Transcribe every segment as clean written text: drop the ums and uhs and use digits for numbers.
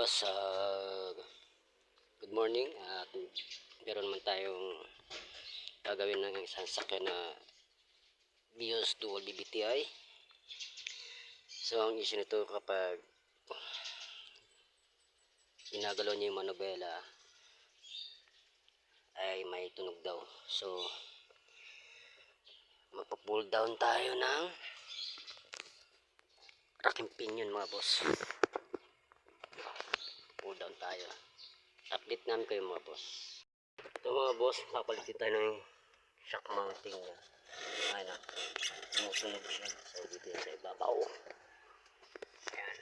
boss, good morning. Meron naman tayong gagawin ng isang sakyan na Vios Dual BBTI. So ang issue nito, kapag ginagalaw niya yung manobela ay may tunog daw. So magpa-pull down tayo ng racking pinion mga boss. Pull down tayo. Update namin kayo mga boss. Ito mga boss, papalitin tayo ng shock mounting na ay na sumusunog siya. So dito sa ibabaw. Ayan.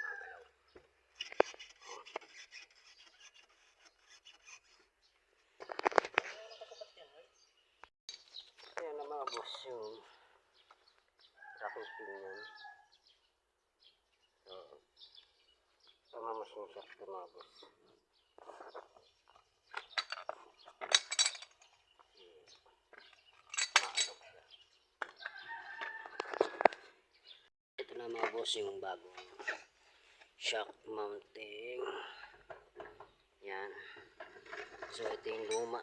Magalaw. Ayan na mga boss yung racking pinion. So tamamas yung shock ito mga boss. Ito na mga boss yung bagong shock mounting. Yan. So ito yung luma.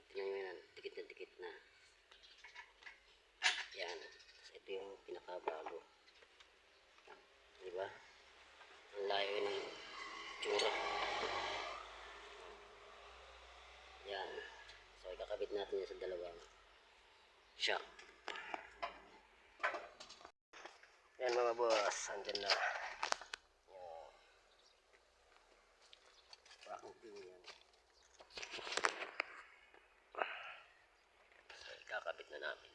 Tingnan nyo yan. Dikit na dikit na. Yan. Ito yung pinakabago. Diba? Ang layo ng tsura. Yan. So ikakabit natin yan sa dalawang shock. Yan mga boss. Andyan na. Yan. Racking pinion. So ikakabit na namin.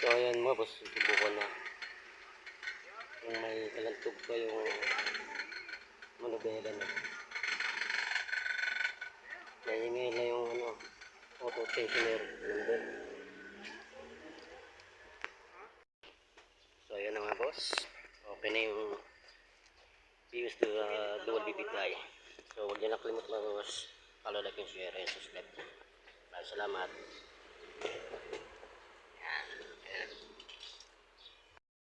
So ayan mga boss. Subukan na. Kung may kalantog pa yung manobela na. Nahingay na yung auto tensioner number. So ayan na mga boss. Okay na yung Vios Dual BBTI. So huwag nyo nakalimutan mga boss. Follow, like, and share, and subscribe. Maraming salamat.